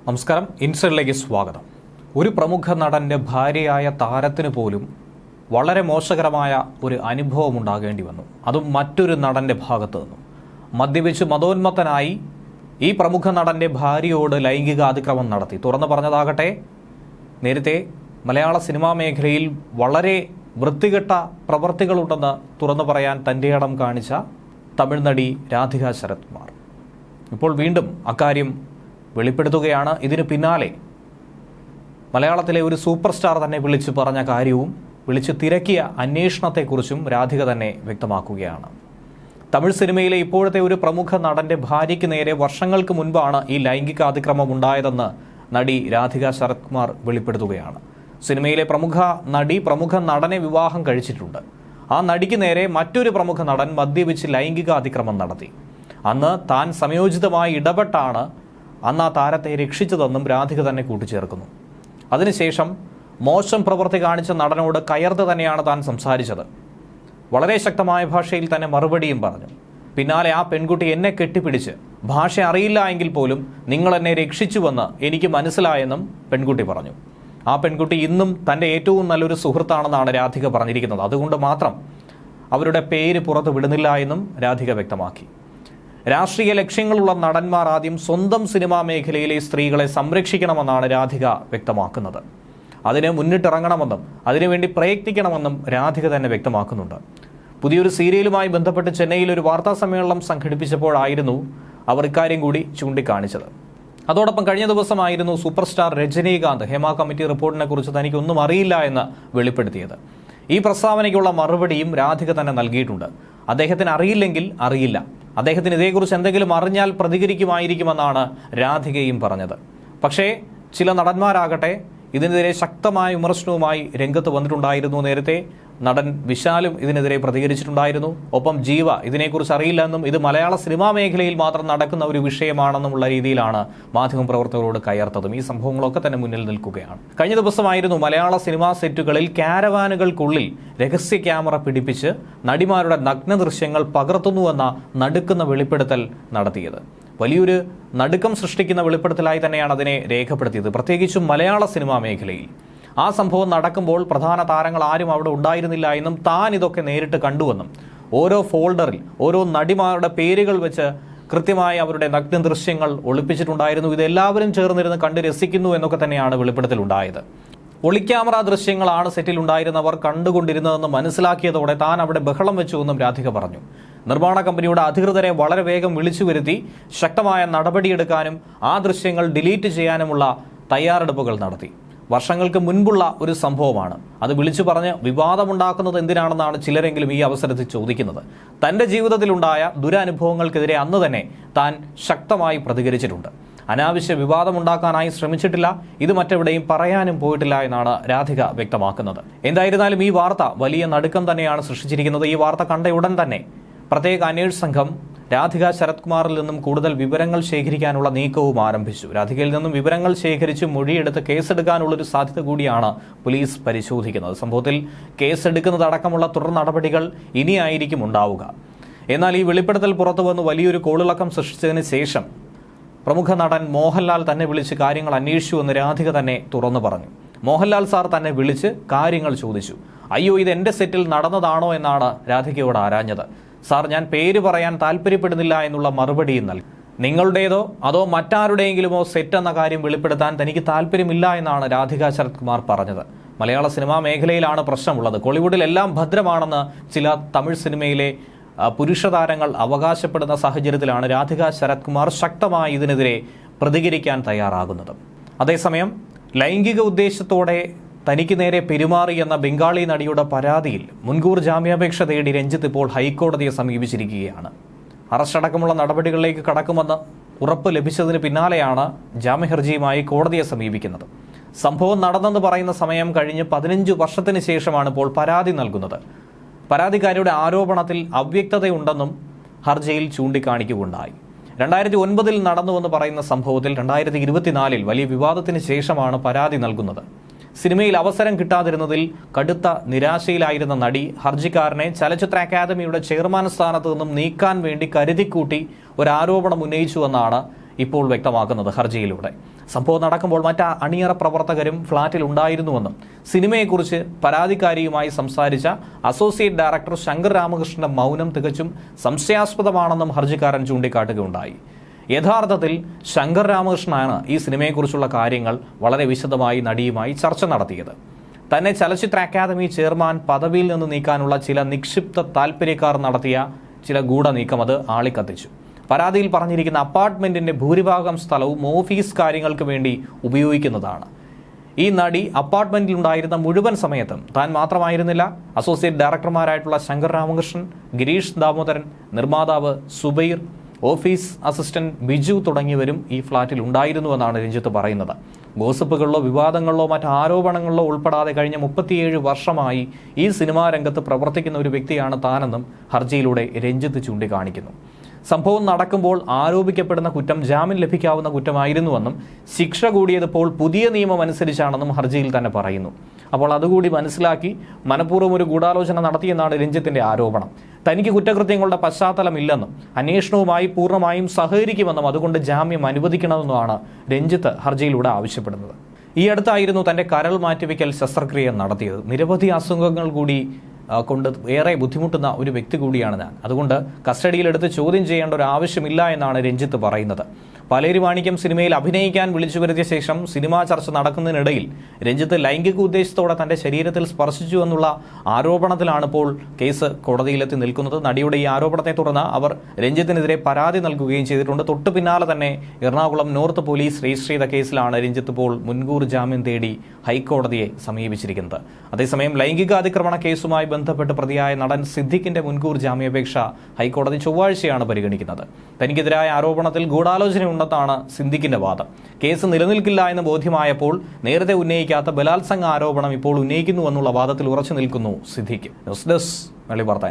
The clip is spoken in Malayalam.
നമസ്കാരം, ഇൻസൈഡിലേക്ക് സ്വാഗതം. ഒരു പ്രമുഖ നടൻ്റെ ഭാര്യയായ താരത്തിന് പോലും വളരെ മോശകരമായ ഒരു അനുഭവം ഉണ്ടാകേണ്ടി വന്നു. അതും മറ്റൊരു നടൻ്റെ ഭാഗത്തു നിന്നും. മദ്യപിച്ച് മതോന്മത്തനായി ഈ പ്രമുഖ നടൻ്റെ ഭാര്യയോട് ലൈംഗിക അതിക്രമം നടത്തി. തുറന്നു പറഞ്ഞതാകട്ടെ, നേരത്തെ മലയാള സിനിമാ മേഖലയിൽ വളരെ വൃത്തികെട്ട പ്രവർത്തികളുണ്ടെന്ന് തുറന്നു പറയാൻ തൻ്റെ ഇടം കാണിച്ച തമിഴ് നടി രാധിക ശരത് കുമാർ ഇപ്പോൾ വീണ്ടും അക്കാര്യം വെളിപ്പെടുത്തുകയാണ്. ഇതിന് പിന്നാലെ മലയാളത്തിലെ ഒരു സൂപ്പർ സ്റ്റാർ തന്നെ വിളിച്ചു പറഞ്ഞ കാര്യവും വിളിച്ചു തിരക്കിയ അന്വേഷണത്തെക്കുറിച്ചും രാധിക തന്നെ വ്യക്തമാക്കുകയാണ്. തമിഴ് സിനിമയിലെ ഇപ്പോഴത്തെ ഒരു പ്രമുഖ നടൻ്റെ ഭാര്യയ്ക്ക് നേരെ വർഷങ്ങൾക്ക് മുൻപാണ് ഈ ലൈംഗിക അതിക്രമം ഉണ്ടായതെന്ന് നടി രാധിക ശരത് കുമാർ വെളിപ്പെടുത്തുകയാണ്. സിനിമയിലെ പ്രമുഖ നടി പ്രമുഖ നടനെ വിവാഹം കഴിച്ചിട്ടുണ്ട്. ആ നടിക്ക് നേരെ മറ്റൊരു പ്രമുഖ നടൻ മദ്യപിച്ച് ലൈംഗിക അതിക്രമം നടത്തി. അന്ന് താൻ സമയോചിതമായി ഇടപെട്ടാണ് അന്ന് ആ താരത്തെ രക്ഷിച്ചതെന്നും രാധിക തന്നെ കൂട്ടിച്ചേർക്കുന്നു. അതിനുശേഷം മോശം പ്രവൃത്തി കാണിച്ച നടനോട് കയർത്ത് തന്നെയാണ് താൻ സംസാരിച്ചത്. വളരെ ശക്തമായ ഭാഷയിൽ തന്നെ മറുപടിയും പറഞ്ഞു. പിന്നാലെ ആ പെൺകുട്ടി എന്നെ കെട്ടിപ്പിടിച്ച് ഭാഷ അറിയില്ല എങ്കിൽ പോലും നിങ്ങൾ എന്നെ രക്ഷിച്ചുവെന്ന് എനിക്ക് മനസ്സിലായെന്നും പെൺകുട്ടി പറഞ്ഞു. ആ പെൺകുട്ടി ഇന്നും തൻ്റെ ഏറ്റവും നല്ലൊരു സുഹൃത്താണെന്നാണ് രാധിക പറഞ്ഞിരിക്കുന്നത്. അതുകൊണ്ട് മാത്രം അവരുടെ പേര് പുറത്ത് വിടുന്നില്ല എന്നും രാധിക വ്യക്തമാക്കി. രാഷ്ട്രീയ ലക്ഷ്യങ്ങളുള്ള നടന്മാർ ആദ്യം സ്വന്തം സിനിമാ മേഖലയിലെ സ്ത്രീകളെ സംരക്ഷിക്കണമെന്നാണ് രാധിക വ്യക്തമാക്കുന്നത്. അതിന് മുന്നിട്ടിറങ്ങണമെന്നും അതിനുവേണ്ടി പ്രയത്നിക്കണമെന്നും രാധിക തന്നെ വ്യക്തമാക്കുന്നുണ്ട്. പുതിയൊരു സീരിയലുമായി ബന്ധപ്പെട്ട് ചെന്നൈയിൽ ഒരു വാർത്താ സമ്മേളനം സംഘടിപ്പിച്ചപ്പോഴായിരുന്നു അവർ ഇക്കാര്യം കൂടി ചൂണ്ടിക്കാണിച്ചത്. അതോടൊപ്പം കഴിഞ്ഞ ദിവസമായിരുന്നു super star Rajinikanth Hema committee റിപ്പോർട്ടിനെ കുറിച്ച് തനിക്കൊന്നും അറിയില്ല എന്ന് വെളിപ്പെടുത്തിയത്. ഈ പ്രസ്താവനയ്ക്കുള്ള മറുപടിയും രാധിക തന്നെ നൽകിയിട്ടുണ്ട്. അദ്ദേഹത്തിന് അറിയില്ലെങ്കിൽ അറിയില്ല, അദ്ദേഹത്തിന് ഇതേക്കുറിച്ച് എന്തെങ്കിലും അറിഞ്ഞാൽ പ്രതികരിക്കുമായിരിക്കുമെന്നാണ് രാധികയും പറഞ്ഞത്. പക്ഷേ ചില നടന്മാരാകട്ടെ ഇതിനെതിരെ ശക്തമായ വിമർശനവുമായി രംഗത്ത് വന്നിട്ടുണ്ടായിരുന്നു. നേരത്തെ നടൻ വിശാലും ഇതിനെതിരെ പ്രതികരിച്ചിട്ടുണ്ടായിരുന്നു. ഒപ്പം ജീവ ഇതിനെക്കുറിച്ച് അറിയില്ലെന്നും ഇത് മലയാള സിനിമാ മേഖലയിൽ മാത്രം നടക്കുന്ന ഒരു വിഷയമാണെന്നുമുള്ള രീതിയിലാണ് മാധ്യമപ്രവർത്തകരോട് കയർത്തതും. ഈ സംഭവങ്ങളൊക്കെ തന്നെ മുന്നിൽ നിൽക്കുകയാണ്. കഴിഞ്ഞ ദിവസമായിരുന്നു മലയാള സിനിമാ സെറ്റുകളിൽ ക്യാരവാനുകൾക്കുള്ളിൽ രഹസ്യ ക്യാമറ പിടിപ്പിച്ച് നടിമാരുടെ നഗ്ന ദൃശ്യങ്ങൾ പകർത്തുന്നുവെന്ന നടുക്കുന്ന വെളിപ്പെടുത്തൽ നടത്തിയത്. വലിയൊരു നടുക്കം സൃഷ്ടിക്കുന്ന വെളിപ്പെടുത്തലായി തന്നെയാണ് അതിനെ രേഖപ്പെടുത്തിയത്, പ്രത്യേകിച്ചും മലയാള സിനിമാ മേഖലയിൽ. ആ സംഭവം നടക്കുമ്പോൾ പ്രധാന താരങ്ങൾ ആരും അവിടെ ഉണ്ടായിരുന്നില്ല എന്നും താൻ ഇതൊക്കെ നേരിട്ട് കണ്ടുവെന്നും ഓരോ ഫോൾഡറിൽ ഓരോ നടിമാരുടെ പേരുകൾ വെച്ച് കൃത്യമായി അവരുടെ നഗ്ന ദൃശ്യങ്ങൾ ഒളിപ്പിച്ചിട്ടുണ്ടായിരുന്നു. ഇതെല്ലാവരും ചേർന്നിരുന്ന് കണ്ട് രസിക്കുന്നു എന്നൊക്കെ തന്നെയാണ് വെളിപ്പെടുത്തലുണ്ടായത്. ഒളിക്യാമറ ദൃശ്യങ്ങളാണ് സെറ്റിൽ ഉണ്ടായിരുന്നവർ കണ്ടുകൊണ്ടിരുന്നതെന്ന് മനസ്സിലാക്കിയതോടെ താൻ അവിടെ ബഹളം വെച്ചുവെന്നും രാധിക പറഞ്ഞു. നിർമ്മാണ കമ്പനിയുടെ അധികൃതരെ വളരെ വേഗം വിളിച്ചു വരുത്തി ശക്തമായ നടപടിയെടുക്കാനും ആ ദൃശ്യങ്ങൾ ഡിലീറ്റ് ചെയ്യാനുമുള്ള തയ്യാറെടുപ്പുകൾ നടത്തി. വർഷങ്ങൾക്ക് മുൻപുള്ള ഒരു സംഭവമാണ്. അത് വിളിച്ചു പറഞ്ഞ് വിവാദമുണ്ടാക്കുന്നത് എന്തിനാണെന്നാണ് ചിലരെങ്കിലും ഈ അവസരത്തിൽ ചോദിക്കുന്നത്. തൻ്റെ ജീവിതത്തിലുണ്ടായ ദുരനുഭവങ്ങൾക്കെതിരെ അന്ന് തന്നെ താൻ ശക്തമായി പ്രതികരിച്ചിട്ടുണ്ട്. അനാവശ്യ വിവാദമുണ്ടാക്കാനായി ശ്രമിച്ചിട്ടില്ല, ഇത് മറ്റെവിടെയും പറയാനും പോയിട്ടില്ല എന്നാണ് രാധിക വ്യക്തമാക്കുന്നത്. എന്തായിരുന്നാലും ഈ വാർത്ത വലിയ നടുക്കം തന്നെയാണ് സൃഷ്ടിച്ചിരിക്കുന്നത്. ഈ വാർത്ത കണ്ട ഉടൻ തന്നെ പ്രത്യേക അന്വേഷണ സംഘം രാധിക ശരത് കുമാറിൽ നിന്നും കൂടുതൽ വിവരങ്ങൾ ശേഖരിക്കാനുള്ള നീക്കവും ആരംഭിച്ചു. രാധികയിൽ നിന്നും വിവരങ്ങൾ ശേഖരിച്ച് മൊഴിയെടുത്ത് കേസെടുക്കാനുള്ളൊരു സാധ്യത കൂടിയാണ് പോലീസ് പരിശോധിക്കുന്നത്. സംഭവത്തിൽ കേസെടുക്കുന്നതടക്കമുള്ള തുടർ നടപടികൾ ഇനിയായിരിക്കും ഉണ്ടാവുക. എന്നാൽ ഈ വെളിപ്പെടുത്തൽ പുറത്തുവന്ന് വലിയൊരു കോളിളക്കം സൃഷ്ടിച്ചതിന് ശേഷം പ്രമുഖ നടൻ മോഹൻലാൽ തന്നെ വിളിച്ച് കാര്യങ്ങൾ അന്വേഷിച്ചുവെന്ന് രാധിക തന്നെ തുറന്നു പറഞ്ഞു. മോഹൻലാൽ സാർ തന്നെ വിളിച്ച് കാര്യങ്ങൾ ചോദിച്ചു. അയ്യോ, ഇത് എൻ്റെ സെറ്റിൽ നടന്നതാണോ എന്നാണ് രാധികയോട് ആരാഞ്ഞത്. സാർ, ഞാൻ പേര് പറയാൻ താല്പര്യപ്പെടുന്നില്ല എന്നുള്ള മറുപടിയും നൽകി. നിങ്ങളുടേതോ അതോ മറ്റാരുടെയെങ്കിലുമോ സെറ്റ് എന്ന കാര്യം വെളിപ്പെടുത്താൻ തനിക്ക് താല്പര്യമില്ല എന്നാണ് രാധിക ശരത് കുമാർ പറഞ്ഞത്. മലയാള സിനിമാ മേഖലയിലാണ് പ്രശ്നമുള്ളത്. കോളിവുഡിൽ എല്ലാം ഭദ്രമാണെന്ന് ചില തമിഴ് സിനിമയിലെ പുരുഷ താരങ്ങൾ അവകാശപ്പെടുന്ന സാഹചര്യത്തിലാണ് രാധിക ശരത് കുമാർ ശക്തമായി ഇതിനെതിരെ പ്രതികരിക്കാൻ തയ്യാറാകുന്നത്. അതേസമയം ലൈംഗിക ഉദ്ദേശത്തോടെ തനിക്ക് നേരെ പെരുമാറി എന്ന ബംഗാളി നടിയുടെ പരാതിയിൽ മുൻകൂർ ജാമ്യാപേക്ഷ തേടി രഞ്ജിത്ത് ഇപ്പോൾ ഹൈക്കോടതിയെ സമീപിച്ചിരിക്കുകയാണ്. അറസ്റ്റടക്കമുള്ള നടപടികളിലേക്ക് കടക്കുമെന്ന് ഉറപ്പ് ലഭിച്ചതിന് പിന്നാലെയാണ് ജാമ്യഹർജിയുമായി കോടതിയെ സമീപിക്കുന്നത്. സംഭവം നടന്നെന്ന് പറയുന്ന സമയം കഴിഞ്ഞ് 15 വർഷത്തിന് ശേഷമാണ് ഇപ്പോൾ പരാതി നൽകുന്നത്. പരാതിക്കാരിയുടെ ആരോപണത്തിൽ അവ്യക്തതയുണ്ടെന്നും ഹർജിയിൽ ചൂണ്ടിക്കാണിക്കുകയുണ്ടായി. 2009 നടന്നുവെന്ന് പറയുന്ന സംഭവത്തിൽ 2024 വലിയ വിവാദത്തിന് ശേഷമാണ് പരാതി നൽകുന്നത്. സിനിമയിൽ അവസരം കിട്ടാതിരുന്നതിൽ കടുത്ത നിരാശയിലായിരുന്ന നടി ഹർജിക്കാരനെ ചലച്ചിത്ര അക്കാദമിയുടെ ചെയർമാൻ സ്ഥാനത്ത് നിന്നും നീക്കാൻ വേണ്ടി കരുതിക്കൂട്ടി ഒരു ആരോപണം ഉന്നയിച്ചുവെന്നാണ് ഇപ്പോൾ വ്യക്തമാക്കുന്നത് ഹർജിയിലൂടെ. സംഭവം നടക്കുമ്പോൾ മറ്റ് അണിയറ പ്രവർത്തകരും ഫ്ളാറ്റിൽ ഉണ്ടായിരുന്നുവെന്നും സിനിമയെക്കുറിച്ച് പരാതിക്കാരിയുമായി സംസാരിച്ച അസോസിയേറ്റ് ഡയറക്ടർ ശങ്കർ രാമകൃഷ്ണന്റെ മൗനം തികച്ചും സംശയാസ്പദമാണെന്നും ഹർജിക്കാരൻ ചൂണ്ടിക്കാട്ടുകയുണ്ടായി. യഥാർത്ഥത്തിൽ ശങ്കർ രാമകൃഷ്ണനാണ് ഈ സിനിമയെക്കുറിച്ചുള്ള കാര്യങ്ങൾ വളരെ വിശദമായി നടിയുമായി ചർച്ച നടത്തിയത്. തന്നെ ചലച്ചിത്ര അക്കാദമി ചെയർമാൻ പദവിയിൽ നിന്ന് നീക്കാനുള്ള ചില നിക്ഷിപ്ത താൽപര്യക്കാർ നടത്തിയ ചില ഗൂഢനീക്കം അത് ആളിക്കത്തിച്ചു. പരാതിയിൽ പറഞ്ഞിരിക്കുന്ന അപ്പാർട്ട്മെന്റിന്റെ ഭൂരിഭാഗം സ്ഥലവും ഓഫീസ് കാര്യങ്ങൾക്ക് വേണ്ടി ഉപയോഗിക്കുന്നതാണ്. ഈ നടി അപ്പാർട്ട്മെന്റിലുണ്ടായിരുന്ന മുഴുവൻ സമയത്തും താൻ മാത്രമായിരുന്നില്ല, അസോസിയേറ്റ് ഡയറക്ടർമാരായിട്ടുള്ള ശങ്കർ രാമകൃഷ്ണൻ, ഗിരീഷ് ദാമോദരൻ, നിർമ്മാതാവ് സുബൈർ, ഓഫീസ് അസിസ്റ്റന്റ് ബിജു തുടങ്ങിയവരും ഈ ഫ്ളാറ്റിൽ ഉണ്ടായിരുന്നുവെന്നാണ് രഞ്ജിത്ത് പറയുന്നത്. ഗോസിപ്പുകളിലോ വിവാദങ്ങളിലോ മറ്റ് ആരോപണങ്ങളിലോ ഉൾപ്പെടാതെ കഴിഞ്ഞ 37 വർഷമായി ഈ സിനിമാ രംഗത്ത് പ്രവർത്തിക്കുന്ന ഒരു വ്യക്തിയാണ് താനെന്നും ഹർജിയിലൂടെ രഞ്ജിത്ത് ചൂണ്ടിക്കാണിക്കുന്നു. സംഭവം നടക്കുമ്പോൾ ആരോപിക്കപ്പെടുന്ന കുറ്റം ജാമ്യം ലഭിക്കാവുന്ന കുറ്റമായിരുന്നുവെന്നും ശിക്ഷ കൂടിയതിപ്പോൾ പുതിയ നിയമം അനുസരിച്ചാണെന്നും ഹർജിയിൽ തന്നെ പറയുന്നു. അപ്പോൾ അതുകൂടി മനസ്സിലാക്കി മനഃപൂർവ്വം ഒരു ഗൂഢാലോചന നടത്തിയെന്നാണ് രഞ്ജിത്തിന്റെ ആരോപണം. തനിക്ക് കുറ്റകൃത്യങ്ങളുടെ പശ്ചാത്തലമില്ലെന്നും അന്വേഷണവുമായി പൂർണ്ണമായും സഹകരിക്കുമെന്നും അതുകൊണ്ട് ജാമ്യം അനുവദിക്കണമെന്നുമാണ് രഞ്ജിത്ത് ഹർജിയിലൂടെ ആവശ്യപ്പെടുന്നത്. ഈ അടുത്തായിരുന്നു തന്റെ കരൾ മാറ്റിവെക്കൽ ശസ്ത്രക്രിയ നടത്തിയത്. നിരവധി അസുഖങ്ങൾ കൂടി കൊണ്ട് ഏറെ ബുദ്ധിമുട്ടുന്ന ഒരു വ്യക്തി കൂടിയാണ് ഞാൻ. അതുകൊണ്ട് കസ്റ്റഡിയിലെടുത്ത് ചോദ്യം ചെയ്യേണ്ട ഒരു ആവശ്യമില്ല എന്നാണ് രഞ്ജിത്ത് പറയുന്നത്. പലേരി മാണിക്യം സിനിമയിൽ അഭിനയിക്കാൻ വിളിച്ചു വരുത്തിയ ശേഷം സിനിമാ ചർച്ച നടക്കുന്നതിനിടയിൽ രഞ്ജിത്ത് ലൈംഗിക ഉദ്ദേശത്തോടെ തന്റെ ശരീരത്തിൽ സ്പർശിച്ചു എന്നുള്ള ആരോപണത്തിലാണ് ഇപ്പോൾ കേസ് കോടതിയിലെത്തി നിൽക്കുന്നത്. നടിയുടെ ഈ ആരോപണത്തെ തുടർന്ന് അവർ രഞ്ജിത്തിനെതിരെ പരാതി നൽകുകയും ചെയ്തിട്ടുണ്ട്. തൊട്ടു പിന്നാലെ തന്നെ എറണാകുളം നോർത്ത് പോലീസ് രജിസ്റ്റർ ചെയ്ത കേസിലാണ് രഞ്ജിത്ത് ഇപ്പോൾ മുൻകൂർ ജാമ്യം തേടി ഹൈക്കോടതിയെ സമീപിച്ചിരിക്കുന്നത്. അതേസമയം ലൈംഗികാതിക്രമണ കേസുമായി ബന്ധപ്പെട്ട് പ്രതിയായ നടൻ സിദ്ദിഖിന്റെ മുൻകൂർ ജാമ്യാപേക്ഷ ഹൈക്കോടതി ചൊവ്വാഴ്ചയാണ് പരിഗണിക്കുന്നത്. തനിക്കെതിരായ ആരോപണത്തിൽ ഗൂഢാലോചനയുണ്ടെന്നാണ് സിദ്ദിഖിന്റെ വാദം. കേസ് നിലനിൽക്കില്ല എന്ന് ബോധ്യമായപ്പോൾ നേരത്തെ ഉന്നയിക്കാത്ത ബലാത്സംഗ ആരോപണം ഇപ്പോൾ ഉന്നയിക്കുന്നുവെന്നുള്ള വാദത്തിൽ ഉറച്ചു നിൽക്കുന്നു സിദ്ദിഖ്. ന്യൂസ് ഡെസ്ക് മലയാളി വാർത്ത.